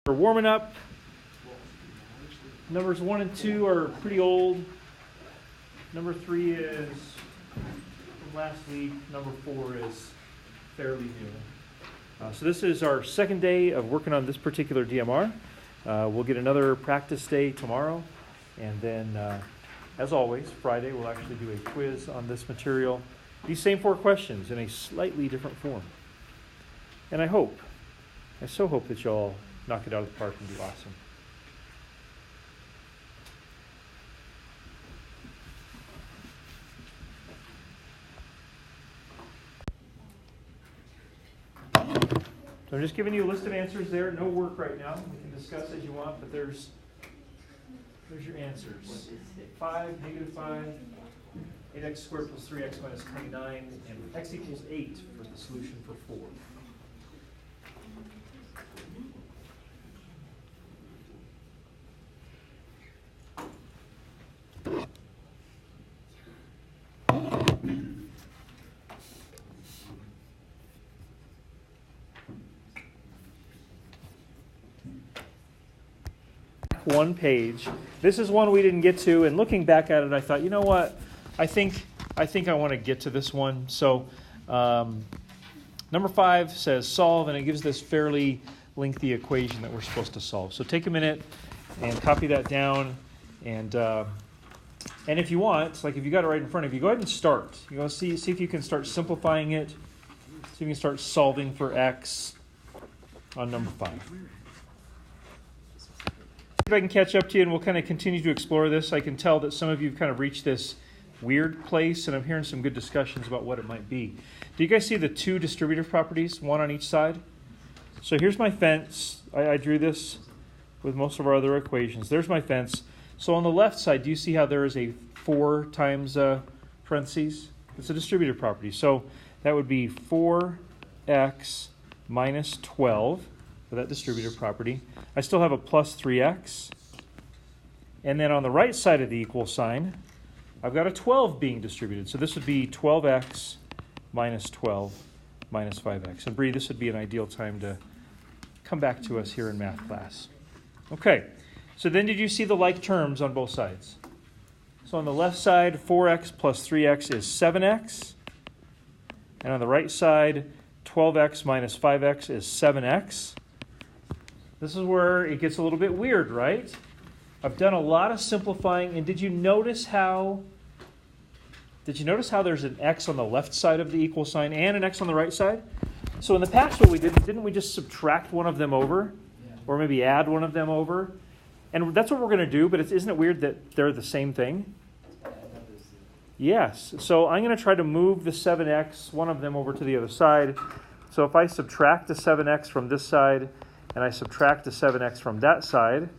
We're warming up. Numbers 1 and 2 are pretty old. Number 3 is from last week. Number 4 is fairly new. So this is our second day of working on this particular DMR. We'll get another practice day tomorrow. And then, as always, Friday we'll actually do a quiz on this material. These same 4 questions in a slightly different form. And I so hope that y'all knock it out of the park and do awesome. So I'm just giving you a list of answers there. No work right now. We can discuss as you want, but there's your answers. 5, -5, 8x squared plus 3x minus 29, and x equals 8 for the solution for 4. One page. This is one we didn't get to, and looking back at it, I thought, you know what? I think I want to get to this one. So, number 5 says solve, and it gives this fairly lengthy equation that we're supposed to solve. So take a minute and copy that down, and if you want, like if you got it right in front of you, go ahead and start. You know, see if you can start simplifying it. See if you can start solving for x on number 5. If I can catch up to you, and we'll kind of continue to explore this. I can tell that some of you have kind of reached this weird place, and I'm hearing some good discussions about what it might be. Do you guys see the 2 distributive properties, one on each side? So here's my fence. I drew this with most of our other equations. There's my fence. So on the left side, do you see how there is a 4 times parentheses? It's a distributive property. So that would be 4x minus 12 for that distributive property. I still have a plus 3x. And then on the right side of the equal sign, I've got a 12 being distributed. So this would be 12x minus 12 minus 5x. And Bree, this would be an ideal time to come back to us here in math class. Okay, so then did you see the like terms on both sides? So on the left side, 4x plus 3x is 7x. And on the right side, 12x minus 5x is 7x. This is where it gets a little bit weird, right? I've done a lot of simplifying, and did you notice how there's an x on the left side of the equal sign and an x on the right side? So in the past what we did, didn't we just subtract one of them over? Or maybe add one of them over? And that's what we're going to do, but isn't it weird that they're the same thing? Yes. So I'm going to try to move the 7x, one of them, over to the other side. So if I subtract the 7x from this side, and I subtract the 7x from that side,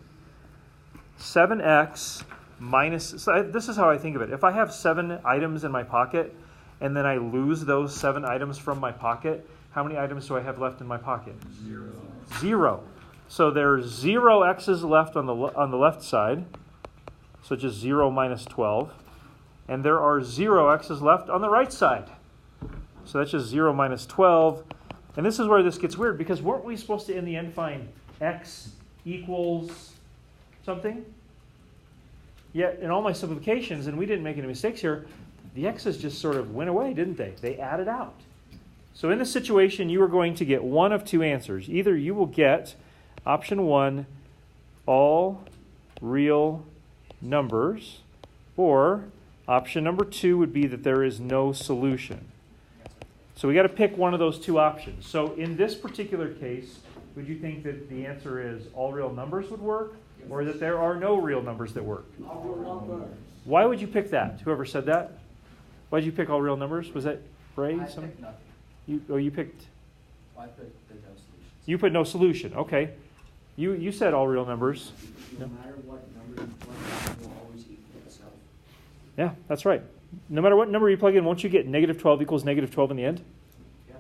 7x minus, this is how I think of it. If I have 7 items in my pocket, and then I lose those 7 items from my pocket, how many items do I have left in my pocket? 0. So there's 0 x's left on the left side, so just 0 minus 12. And there are 0 x's left on the right side. So that's just 0 minus 12. And this is where this gets weird, because weren't we supposed to in the end find x equals something? Yet in all my simplifications, and we didn't make any mistakes here, the x's just sort of went away, didn't they? They added out. So in this situation, you are going to get one of 2 answers. Either you will get option 1, all real numbers, or option number 2 would be that there is no solution. So we got to pick one of those 2 options. So in this particular case, would you think that the answer is all real numbers would work, or that there are no real numbers that work? All real numbers. Why would you pick that? Whoever said that? Why did you pick all real numbers? Was that Ray? I picked nothing. You picked? I picked the no solution. You put no solution. Okay. You said all real numbers. No matter what number you plug in, it will always equal itself. Yeah, that's right. No matter what number you plug in, won't you get negative 12 equals negative 12 in the end? Yeah.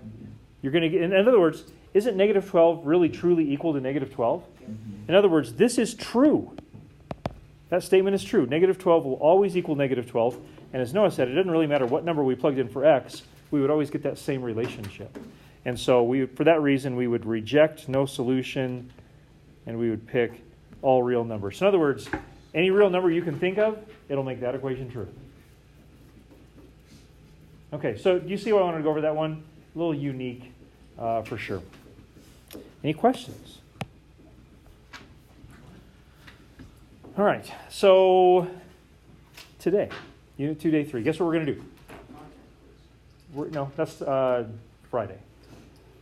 You're going to get, in other words, isn't negative 12 really truly equal to negative 12? In other words, this is true. That statement is true. Negative 12 will always equal negative 12. And as Noah said, it doesn't really matter what number we plugged in for x, we would always get that same relationship. And so for that reason, we would reject no solution and we would pick all real numbers. So in other words, any real number you can think of, it'll make that equation true. Okay, so do you see why I wanted to go over that one? A little unique for sure. Any questions? All right, so today, Unit 2, Day 3, guess what we're going to do? No, that's Friday.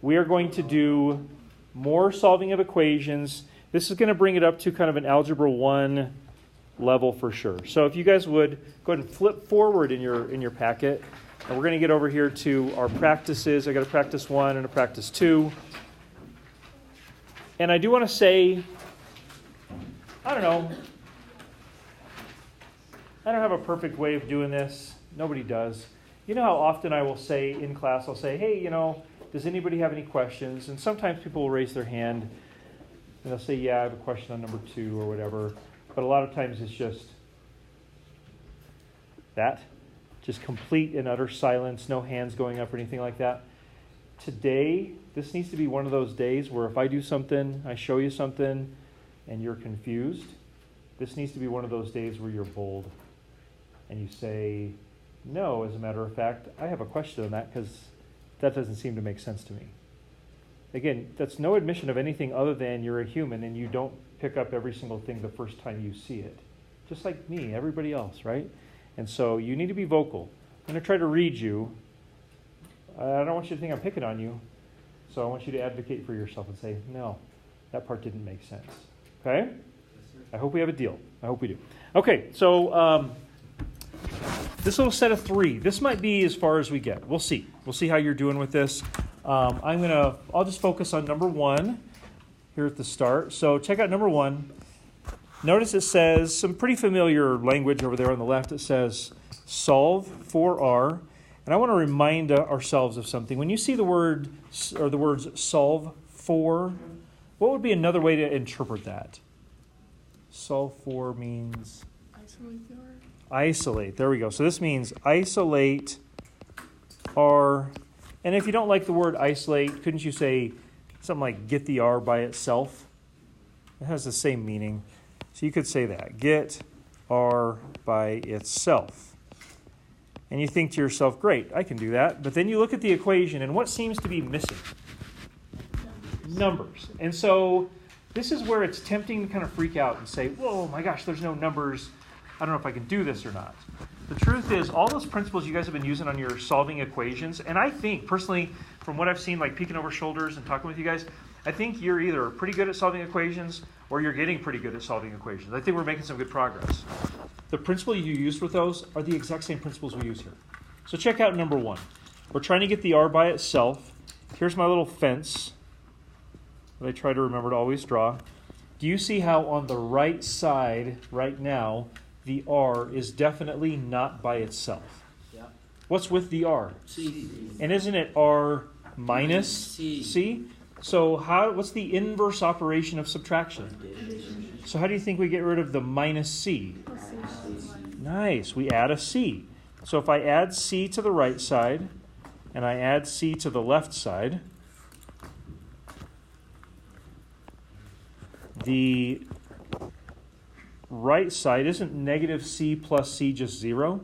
We are going to do more solving of equations. This is going to bring it up to kind of an Algebra 1 level for sure. So if you guys would go ahead and flip forward in your packet, and we're going to get over here to our practices. I got a practice 1 and a practice 2. And I do want to say, I don't have a perfect way of doing this. Nobody does. You know how often I will say in class, I'll say, hey, does anybody have any questions? And sometimes people will raise their hand and they'll say, yeah, I have a question on number 2 or whatever. But a lot of times it's just that. Just complete and utter silence, no hands going up or anything like that. Today, this needs to be one of those days where if I do something, I show you something, and you're confused, this needs to be one of those days where you're bold. And you say, no, as a matter of fact, I have a question on that because that doesn't seem to make sense to me. Again, that's no admission of anything other than you're a human and you don't pick up every single thing the first time you see it. Just like me, everybody else, right? And so you need to be vocal. I'm going to try to read you. I don't want you to think I'm picking on you. So I want you to advocate for yourself and say, no, that part didn't make sense. Okay? I hope we have a deal. I hope we do. Okay, so this little set of 3, this might be as far as we get. We'll see. We'll see how you're doing with this. I'll just focus on number 1 here at the start. So check out number 1. Notice it says some pretty familiar language over there on the left. It says solve for R. And I want to remind ourselves of something. When you see the word or the words solve for, what would be another way to interpret that? Solve for means Isolate the R. Isolate. There we go. So this means isolate R. And if you don't like the word isolate, couldn't you say something like get the R by itself? It has the same meaning. So you could say that. Get R by itself. And you think to yourself, great, I can do that. But then you look at the equation, and what seems to be missing? Numbers. And so this is where it's tempting to kind of freak out and say, whoa, my gosh, there's no numbers. I don't know if I can do this or not. The truth is, all those principles you guys have been using on your solving equations, and I think, personally, from what I've seen, like peeking over shoulders and talking with you guys, I think you're either pretty good at solving equations or you're getting pretty good at solving equations. I think we're making some good progress. The principle you used with those are the exact same principles we use here. So check out number 1. We're trying to get the R by itself. Here's my little fence that I try to remember to always draw. Do you see how on the right side right now, the R is definitely not by itself? Yeah. What's with the R? C. And isn't it R minus C? So what's the inverse operation of subtraction? So how do you think we get rid of the minus C? Nice. We add a C. So if I add C to the right side and I add C to the left side, the right side, isn't negative C plus C just 0?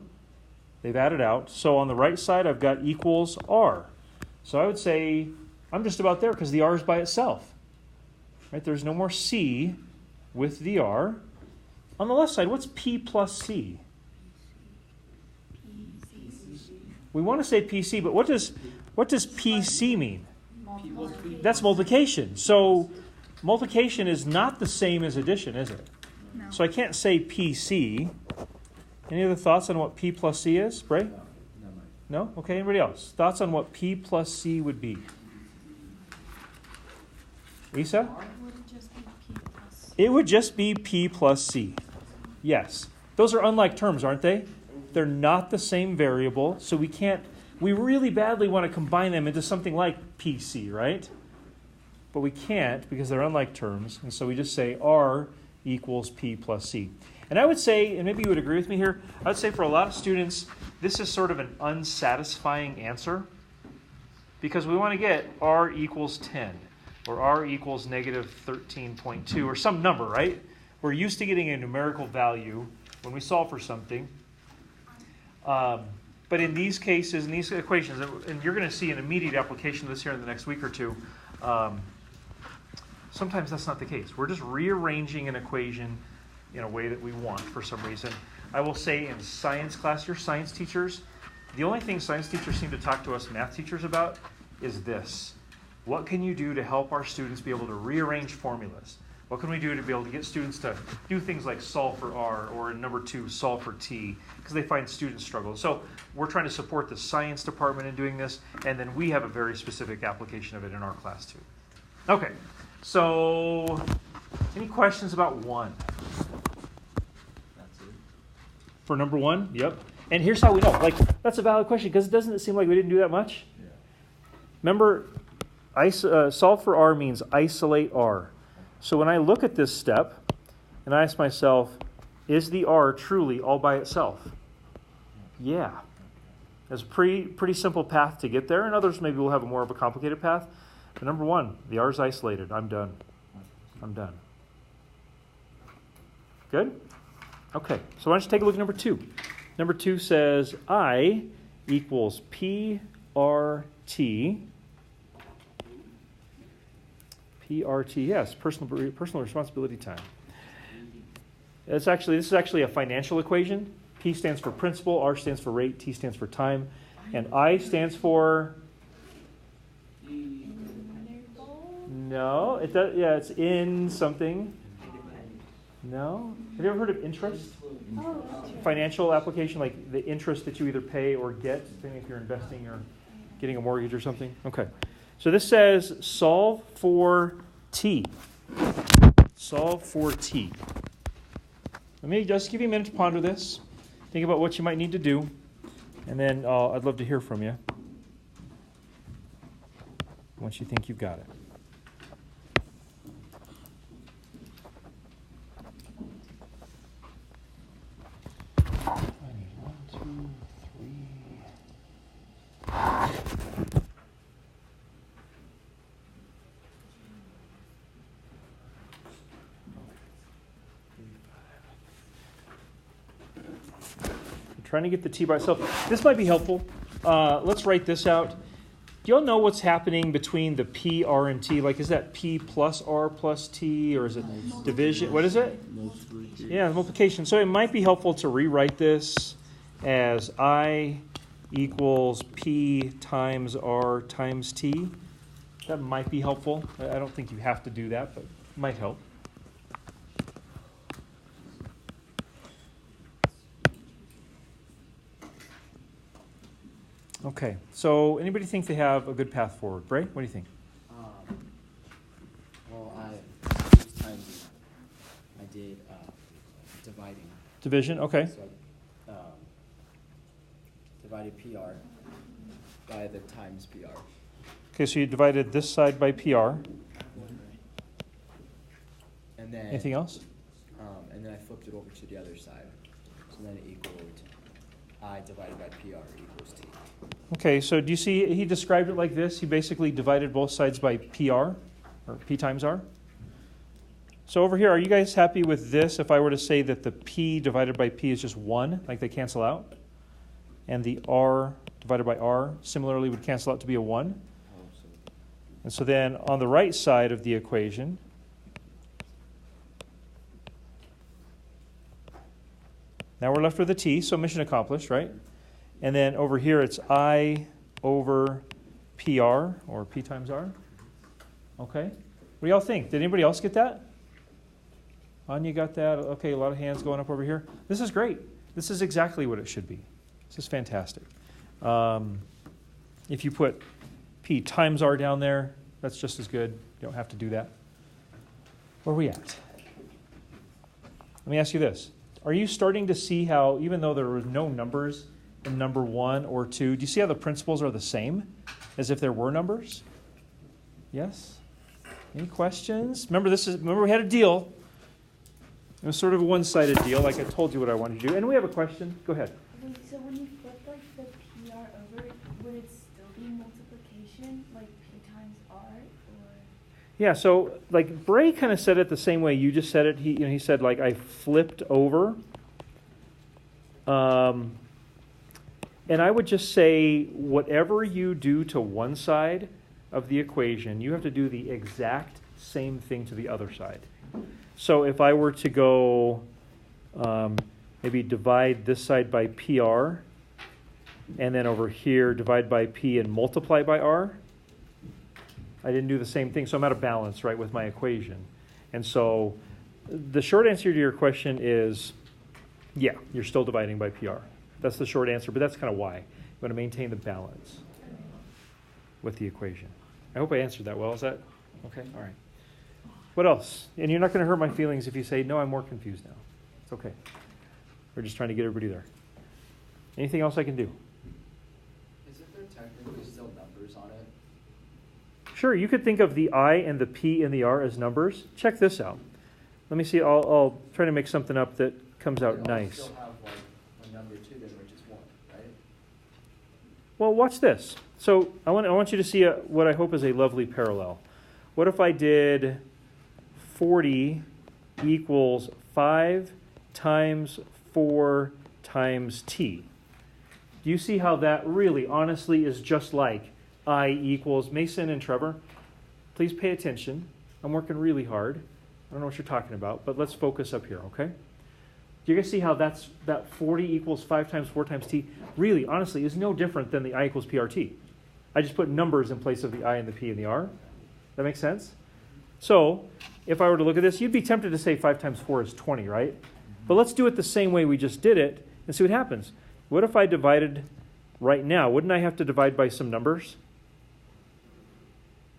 They've added out. So on the right side, I've got equals R. So I would say I'm just about there because the R is by itself. Right? There's no more C with the R. On the left side, what's P plus C? We want to say PC, but what does PC mean? That's multiplication. So multiplication is not the same as addition, is it? No. So I can't say PC. Any other thoughts on what P plus C is? Bray? No? Okay, anybody else? Thoughts on what P plus C would be? Lisa? It would just be P plus C. Yes. Those are unlike terms, aren't they? They're not the same variable, so we really badly want to combine them into something like PC, right? But we can't because they're unlike terms, and so we just say R equals P plus C. And I would say, and maybe you would agree with me here, I would say for a lot of students, this is sort of an unsatisfying answer because we want to get R equals 10. or r equals negative 13.2, or some number, right? We're used to getting a numerical value when we solve for something. But in these cases, in these equations, and you're going to see an immediate application of this here in the next week or two, sometimes that's not the case. We're just rearranging an equation in a way that we want for some reason. I will say in science class, your science teachers, the only thing science teachers seem to talk to us math teachers about is this. What can you do to help our students be able to rearrange formulas? What can we do to be able to get students to do things like solve for R, or in number 2, solve for T, because they find students struggle. So we're trying to support the science department in doing this, and then we have a very specific application of it in our class too. Okay, so any questions about 1? That's it. For number 1? Yep. And here's how we know. Like, that's a valid question, because doesn't it seem like we didn't do that much? Yeah. Remember, solve for R means isolate R. So when I look at this step, and I ask myself, is the R truly all by itself? Yeah. There's a pretty simple path to get there, and others maybe will have a more of a complicated path. But number 1, the R is isolated. I'm done. I'm done. Good? Okay, so why don't you take a look at number 2. Number 2 says I equals PRT. PRT, yes, personal responsibility time. This is actually a financial equation. P stands for principal, R stands for rate, T stands for time, and I stands for no. It does. Yeah, it's in something. No. Have you ever heard of interest? Financial application, like the interest that you either pay or get, depending if you're investing or getting a mortgage or something. Okay. So this says solve for T. Solve for T. Let me just give you a minute to ponder this. Think about what you might need to do. And then I'd love to hear from you once you think you've got it. Trying to get the T by itself. This might be helpful. Let's write this out. Do y'all know what's happening between the P, R, and T? Like, is that P plus R plus T, or is it division? What is it? Multiplication. Yeah, multiplication. So it might be helpful to rewrite this as I equals P times R times T. That might be helpful. I don't think you have to do that, but it might help. Okay, so anybody think they have a good path forward? Bray, what do you think? Well, this time I did dividing. Division, okay. So divided PR by the times PR. Okay, so you divided this side by PR. And then anything else? And then I flipped it over to the other side. So then it equaled I divided by PR equals T. Okay, so do you see he described it like this? He basically divided both sides by PR, or P times R. So over here, are you guys happy with this if I were to say that the P divided by P is just 1, like they cancel out? And the R divided by R similarly would cancel out to be a 1? And so then on the right side of the equation, now we're left with a T, so mission accomplished, right? And then over here it's I over PR, or P times R. Okay. What do y'all think? Did anybody else get that? Anya got that. Okay, a lot of hands going up over here. This is great. This is exactly what it should be. This is fantastic. If you put P times R down there, that's just as good. You don't have to do that. Where are we at? Let me ask you this. Are you starting to see how, even though there were no numbers in number 1 or 2, do you see how the principles are the same as if there were numbers? Yes? Any questions? Remember we had a deal. It was sort of a one-sided deal, like I told you what I wanted to do. And we have a question. Go ahead. So when you flip like the PR over, would it still be multiplication, like P times R, or? Yeah, so like Bray kind of said it the same way you just said it. He said like I flipped over. And I would just say whatever you do to one side of the equation, you have to do the exact same thing to the other side. So if I were to go maybe divide this side by PR, and then over here divide by P and multiply by R, I didn't do the same thing, so I'm out of balance, right, with my equation. And so the short answer to your question is, yeah, you're still dividing by PR. That's the short answer, but that's kind of why. You want to maintain the balance with the equation. I hope I answered that well. Is that okay? All right. What else? And you're not going to hurt my feelings if you say, no, I'm more confused now. It's okay. We're just trying to get everybody there. Anything else I can do? Isn't there technically still numbers on it? Sure, you could think of the I and the P and the R as numbers. Check this out. Let me see. I'll try to make something up that comes out nice. Still have like a number 2 then, which is 1, right? Well, watch this. So I want you to see what I hope is a lovely parallel. What if I did 40 equals 5 times 4 times t? Do you see how that really, honestly, is just like I equals Mason and Trevor? Please pay attention. I'm working really hard. I don't know what you're talking about, but let's focus up here, okay? Do you guys see how that 40 equals 5 times 4 times t really, honestly, is no different than the I equals PRT? I just put numbers in place of the I and the P and the R. That makes sense? So if I were to look at this, you'd be tempted to say 5 times 4 is 20, right? But let's do it the same way we just did it and see what happens. What if I divided right now? Wouldn't I have to divide by some numbers?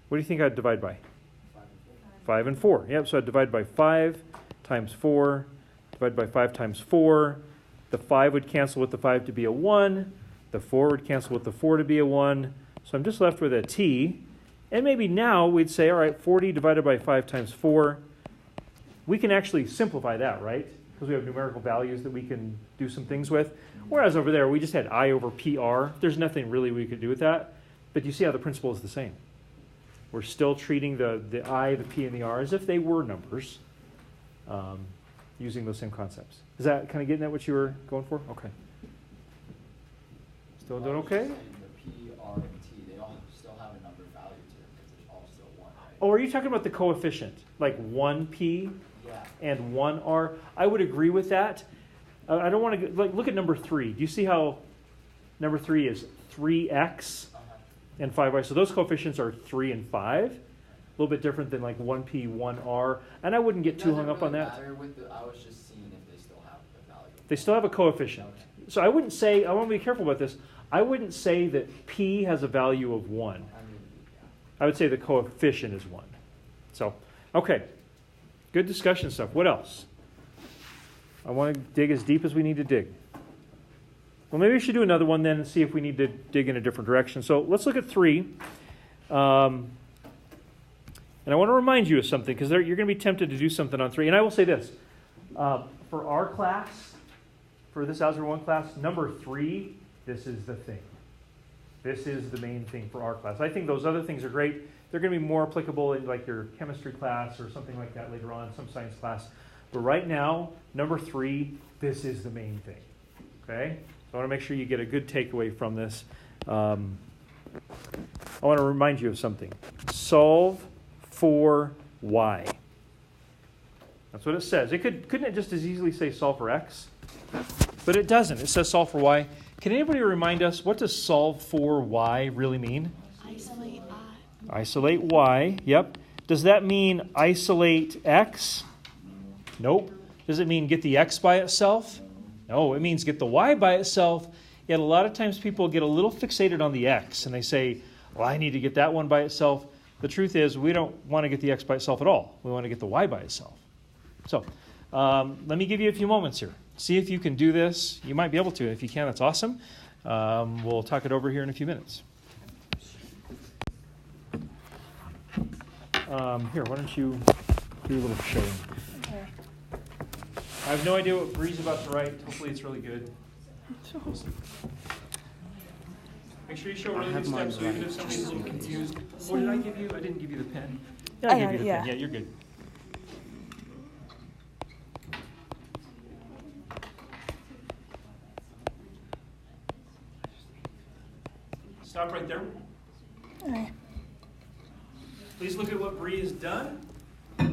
What do you think I'd divide by? 5 and 4. Yep, so I'd divide by 5 times 4, divide by 5 times 4. The 5 would cancel with the 5 to be a 1. The 4 would cancel with the 4 to be a 1. So I'm just left with a t. And maybe now we'd say, all right, 40 divided by 5 times 4. We can actually simplify that, right? Because we have numerical values that we can do some things with. Whereas over there, we just had I over PR. There's nothing really we could do with that. But you see how the principle is the same. We're still treating the I, the P, and the R as if they were numbers, using those same concepts. Is that kind of getting at what you were going for? Okay. Still doing okay? The P, R, and T, they all still have a number value to them because they're all still 1, right? Oh, are you talking about the coefficient? Like 1P and 1R? I would agree with that. I don't want to, like, look at number 3. Do you see how number 3 is 3x and 5y? So those coefficients are 3 and 5. A little bit different than like 1P, 1R. And I wouldn't get too hung up on that. I was just seeing if they still have the value. They still have a coefficient. Okay. So I wouldn't say, I want to be careful about this. I wouldn't say that P has a value of 1. I would say the coefficient is 1. So, okay. Good discussion stuff. What else? I want to dig as deep as we need to dig. Well, maybe we should do another one then and see if we need to dig in a different direction. So let's look at 3. And I want to remind you of something because you're going to be tempted to do something on 3. And I will say this. For our class, for this Algebra 1 class, number 3, this is the thing. This is the main thing for our class. I think those other things are great. They're going to be more applicable in like your chemistry class or something like that later on, some science class. But right now, number 3, this is the main thing. Okay? So I want to make sure you get a good takeaway from this. I want to remind you of something. Solve for y. That's what it says. Couldn't it just as easily say solve for x? But it doesn't. It says solve for y. Can anybody remind us, what does solve for y really mean? Isolate I. Isolate y, yep. Does that mean isolate x? Nope. Does it mean get the x by itself? No, it means get the y by itself. Yet a lot of times people get a little fixated on the x, and they say, well, I need to get that one by itself. The truth is, we don't want to get the x by itself at all. We want to get the y by itself. So let me give you a few moments here. See if you can do this. You might be able to. If you can, that's awesome. We'll talk it over here in a few minutes. Here, why don't you do a little showing? Okay. I have no idea what Bree's about to write. Hopefully it's really good. Make sure you show really good steps so even if somebody's a little confused. What did I give you? I didn't give you the pen. Yeah, I gave you the pen. Yeah, you're good. Stop right there. Okay. Please look at what Bree has done. Do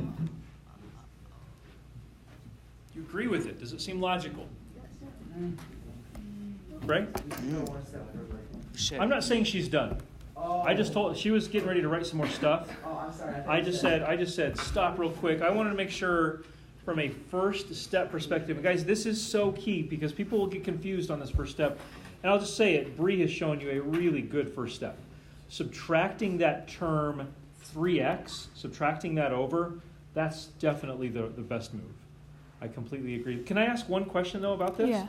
you agree with it? Does it seem logical? Right? I'm not saying she's done. I just told she was getting ready to write some more stuff. Oh, I'm sorry. I just said stop real quick. I wanted to make sure from a first step perspective, and guys, this is so key because people will get confused on this first step. And I'll just say it, Bree has shown you a really good first step. Subtracting that term 3x, subtracting that over, that's definitely the best move. I completely agree. Can I ask one question, though, about this? Yeah.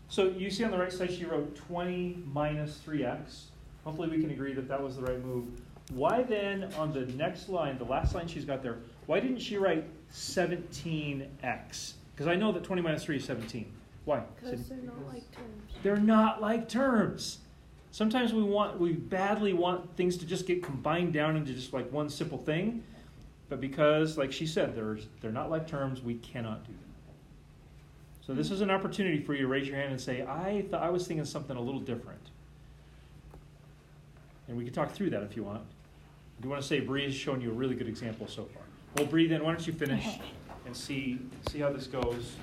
So you see on the right side she wrote 20 minus 3x. Hopefully we can agree that that was the right move. Why then, on the next line, the last line she's got there, why didn't she write 17x? Because I know that 20 minus 3 is 17. Why? Because they're not like terms. They're not like terms. Sometimes we badly want things to just get combined down into just like one simple thing. But because, like she said, they're not like terms, we cannot do that. So this is an opportunity for you to raise your hand and say, I was thinking something a little different. And we can talk through that if you want. I do want to say Bree has shown you a really good example so far. Well, Bree, then why don't you finish and see how this goes.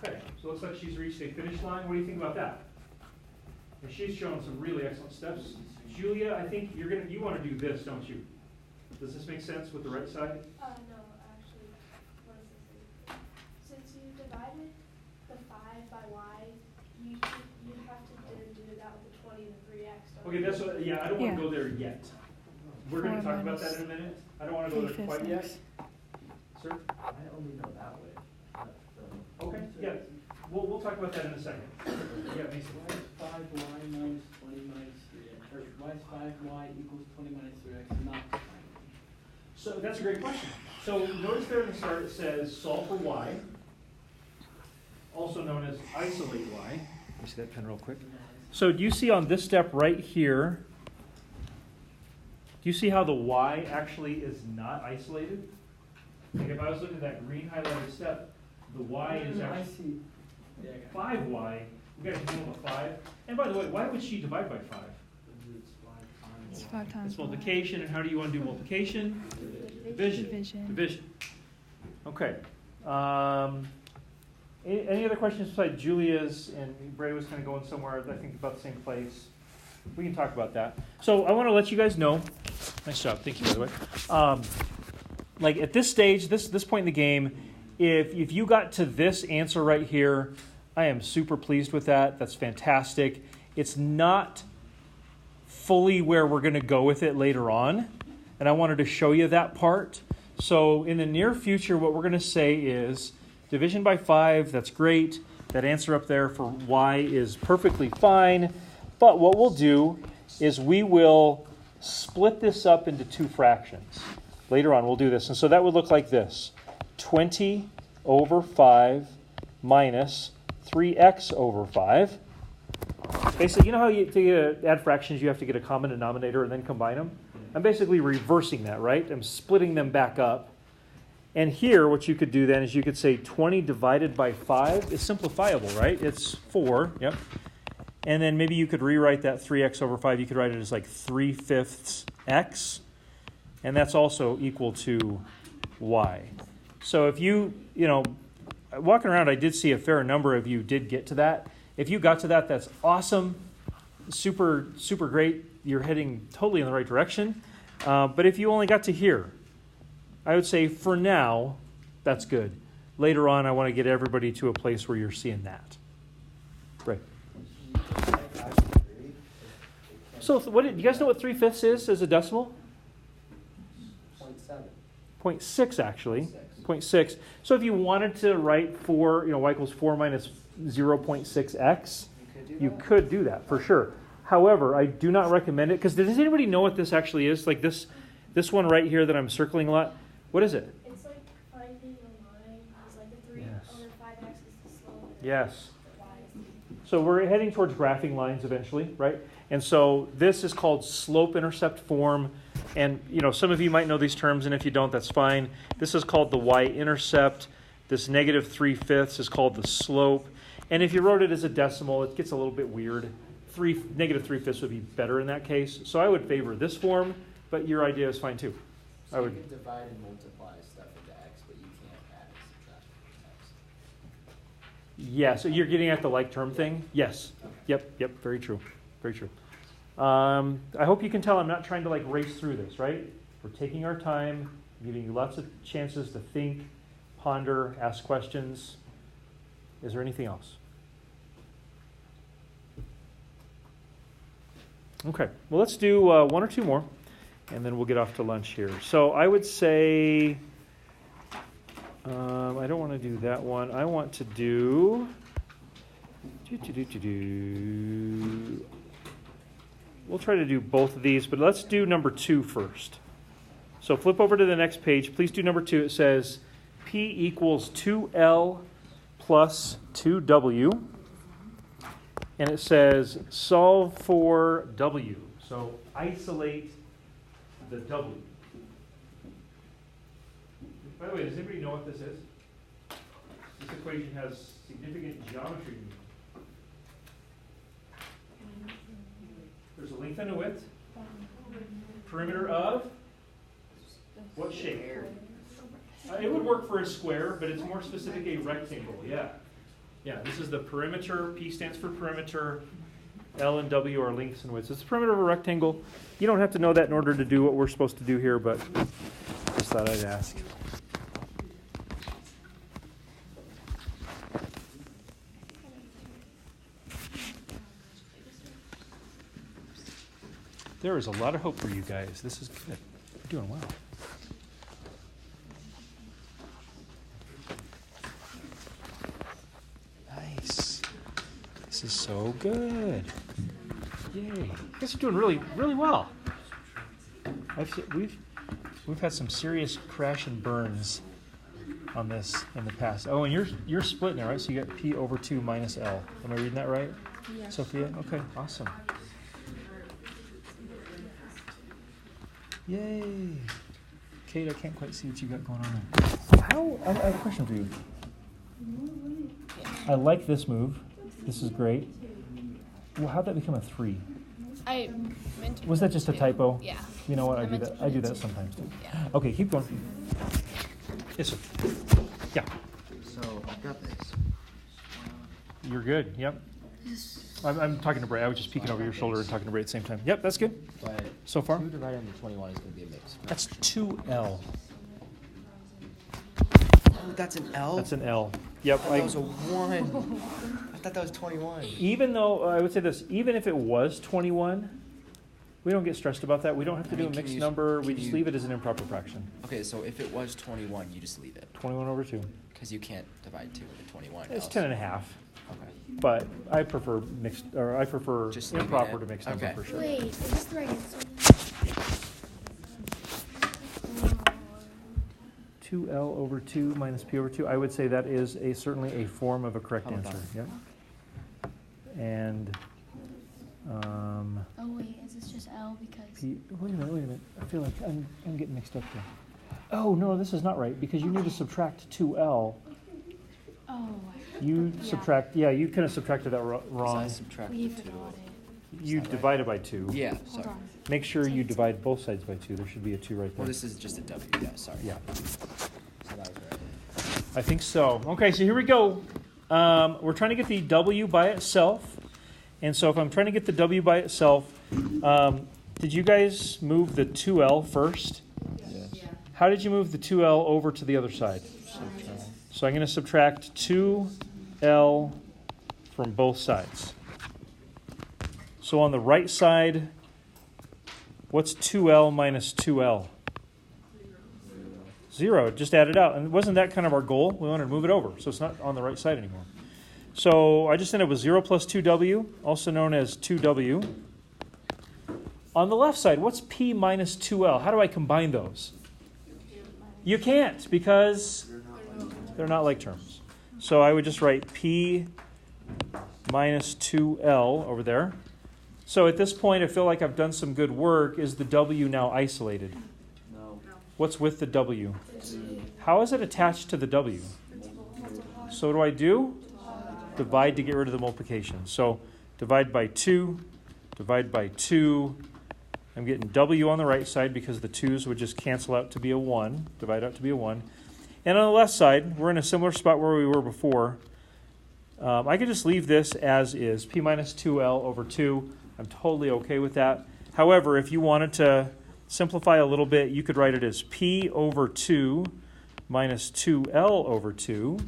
Okay, so it looks like she's reached a finish line. What do you think about that? And she's shown some really excellent steps. Julia, I think you want to do this, don't you? Does this make sense with the right side? No, actually, what does this do? Since you divided the 5 by y, you have to do that with the 20 and the 3x. Okay, that's what, I don't want to go there yet. We're going to talk about that in a minute. I don't want to go there quite yet. Sir? I only know that way. Okay, yeah. We'll talk about that in a second. Yeah, Mason. Why is 5y minus 20 minus 3x? Or why is 5y equals 20 minus 3x not defined? So that's a great question. So notice there in the start it says solve for y, also known as isolate y. Let me see that pen real quick. So do you see on this step right here, do you see how the y actually is not isolated? Like if I was looking at that green highlighted step, the y is actually 5y. We've got to deal with 5. And by the way, why would she divide by 5? It's 5 times. It's multiplication, and how do you want to do multiplication? Division. Okay. Any other questions besides Julia's? And Bray was kind of going somewhere, I think, about the same place. We can talk about that. So I want to let you guys know. Nice job. Thank you, by the way. Like at this stage, this point in the game, if you got to this answer right here, I am super pleased with that. That's fantastic. It's not fully where we're going to go with it later on, and I wanted to show you that part. So in the near future, what we're going to say is division by 5, that's great. That answer up there for y is perfectly fine. But what we'll do is we will split this up into 2 fractions. Later on, we'll do this. And so that would look like this. 20 over 5 minus 3x over 5. Basically, you know how to add fractions, you have to get a common denominator and then combine them? I'm basically reversing that, right? I'm splitting them back up. And here, what you could do then is you could say 20 divided by 5 is simplifiable, right? It's 4, yep. And then maybe you could rewrite that 3x over 5. You could write it as like 3/5 x. And that's also equal to y. So if walking around, I did see a fair number of you did get to that. If you got to that, that's awesome. Super, super great. You're heading totally in the right direction. But if you only got to here, I would say for now, that's good. Later on, I want to get everybody to a place where you're seeing that. Right. So do you guys know what 3/5 is as a decimal? 0.7. 0.6 actually. 0.6. So if you wanted to write y equals 4 minus 0.6x, you could do that for sure. However, I do not recommend it because does anybody know what this actually is? Like this one right here that I'm circling a lot. What is it? It's like finding a line. It's like the 3 over 5x is the slope. Yes. So we're heading towards graphing lines eventually, right? And so this is called slope-intercept form. And, some of you might know these terms, and if you don't, that's fine. This is called the y-intercept. This negative 3/5 is called the slope. And if you wrote it as a decimal, it gets a little bit weird. Negative 3/5 would be better in that case. So I would favor this form, but your idea is fine too. So you can divide and multiply stuff into x, but you can't add and subtract x. Yeah, so you're getting at the like term thing? Yes. Okay. Yep, very true. Very true. I hope you can tell I'm not trying to race through this, right? We're taking our time, giving you lots of chances to think, ponder, ask questions. Is there anything else? Okay, well, let's do one or two more, and then we'll get off to lunch here. So I would say, I don't want to do that one. I want to do, we'll try to do both of these, but let's do number 2 first. So flip over to the next page. Please do number 2. It says P equals 2L plus 2W. And it says solve for W. So isolate the W. By the way, does anybody know what this is? This equation has significant geometry. There's a length and a width. Perimeter of what shape? It would work for a square, but it's more specific a rectangle. Yeah, this is the perimeter. P stands for perimeter. L and W are lengths and widths. It's the perimeter of a rectangle. You don't have to know that in order to do what we're supposed to do here, but just thought I'd ask. There is a lot of hope for you guys. This is good. You're doing well. Nice. This is so good. Yay. You guys are doing really, really well. We've had some serious crash and burns on this in the past. Oh, and you're splitting it, right? So you got P over 2 minus L. Am I reading that right? Yes. Sophia? Okay, awesome. Yay. Kate, I can't quite see what you got going on there. I have a question for you. I like this move. This is great. Well, how'd that become a 3? I meant to. Was that just a typo? Yeah. You know what? I I do meant that. to I put do it that too. sometimes too. Yeah. Okay, keep going. Yes, sir. Yeah, So I've got this. you're good. Yep. I'm talking to Bray. I was just peeking over your shoulder and talking to Bray at the same time. Yep, that's good. But So far? 2 divided into 21 is going to be a mix. That's 2L. Oh, that's an L? That's an L. Yep. That was a 1. I thought that was 21. Even though, I would say this, even if it was 21, we don't get stressed about that. We don't have to I do a mean, can mixed you- number. We can just you- leave it as an improper fraction. Okay, so if it was 21, you just leave it. 21 over 2. Because you can't divide 2 into 21. It's else. 10 and a half. Okay. But I prefer mixed, or I prefer Just leave it improper in. to mixed number Okay. for sure. Wait, is this the right answer? 2L over 2 minus P over 2. I would say that is certainly a form of a correct How about answer. that? Yep. And Oh wait, is this just L because? P. Wait a minute. I feel like I'm getting mixed up here. Oh no, this is not right because you need to subtract 2L. Oh, You Yeah. subtract. Yeah, you kind of subtracted that So wrong. I subtracted we 2. forgot it. You Is that right? divided by 2. Yeah, Hold sorry. on. Make sure you divide both sides by 2. There should be a 2 right there. Well, this is just a W. Yeah, sorry. Yeah. So that was right. I think so. Okay, so here we go. We're trying to get the W by itself. And so if I'm trying to get the W by itself, did you guys move the 2L first? Yes. How did you move the 2L over to the other side? So I'm going to subtract 2L from both sides. So on the right side, what's 2L minus 2L? 0. Just add it out. And wasn't that kind of our goal? We wanted to move it over, so it's not on the right side anymore. So I just ended up with 0 plus 2W, also known as 2W. On the left side, what's P minus 2L? How do I combine those? You can't, because they're not like terms. So I would just write P minus 2L over there. So at this point, I feel like I've done some good work. Is the W now isolated? No. What's with the W? How is it attached to the W? So what do I do? Divide to get rid of the multiplication. So divide by 2, divide by 2. I'm getting W on the right side because the 2's would just cancel out to be a 1, divide out to be a 1. And on the left side, we're in a similar spot where we were before. I could just leave this as is, P minus 2L over 2. I'm totally okay with that. However, if you wanted to simplify a little bit, you could write it as P over 2 minus 2L over 2.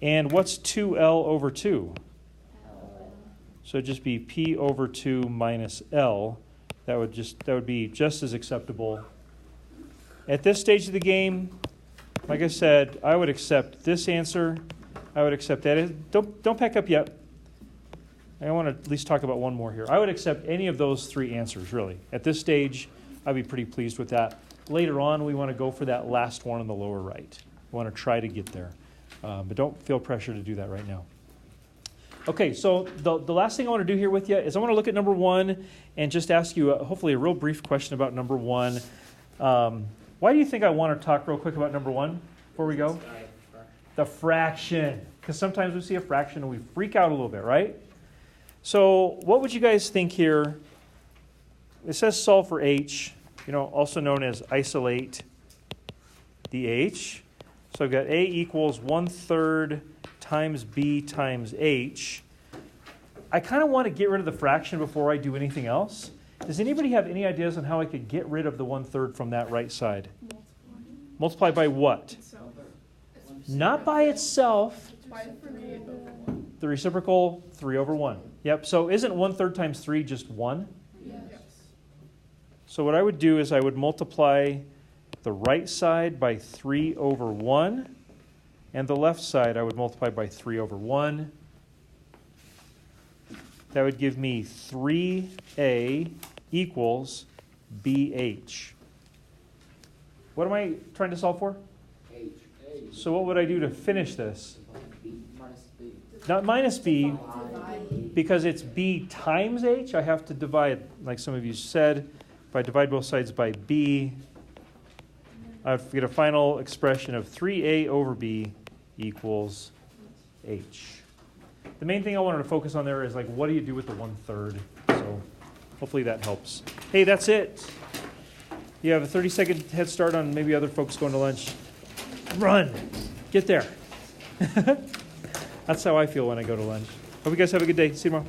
And what's 2L over 2? So it'd just be P over 2 minus L. That would be just as acceptable. At this stage of the game, like I said, I would accept this answer. I would accept that. Don't pack up yet. I want to at least talk about one more here. I would accept any of those three answers, really. At this stage, I'd be pretty pleased with that. Later on, we want to go for that last one on the lower right. We want to try to get there. But don't feel pressure to do that right now. Okay, so the last thing I want to do here with you is I want to look at number 1 and just ask you hopefully a real brief question about number 1. Why do you think I want to talk real quick about number 1 before we go? The fraction. Because sometimes we see a fraction and we freak out a little bit, right? So what would you guys think here? It says solve for h, also known as isolate the h. So I've got a equals 1/3 times b times h. I kind of want to get rid of the fraction before I do anything else. Does anybody have any ideas on how I could get rid of the 1/3 from that right side? Multiply by what? Not by itself. The reciprocal 3 over 1. Yep, so isn't 1/3 times 3 just 1? Yes. So what I would do is I would multiply the right side by 3 over 1, and the left side I would multiply by 3 over 1. That would give me 3a equals bh. What am I trying to solve for? H. So what would I do to finish this? B minus B. Not minus b, because it's b times h. I have to divide, like some of you said. If I divide both sides by b, I get a final expression of 3a over b equals h. The main thing I wanted to focus on there is what do you do with the 1/3? So hopefully that helps. Hey, that's it. You have a 30-second head start on maybe other folks going to lunch. Run. Get there. That's how I feel when I go to lunch. Hope you guys have a good day. See you tomorrow.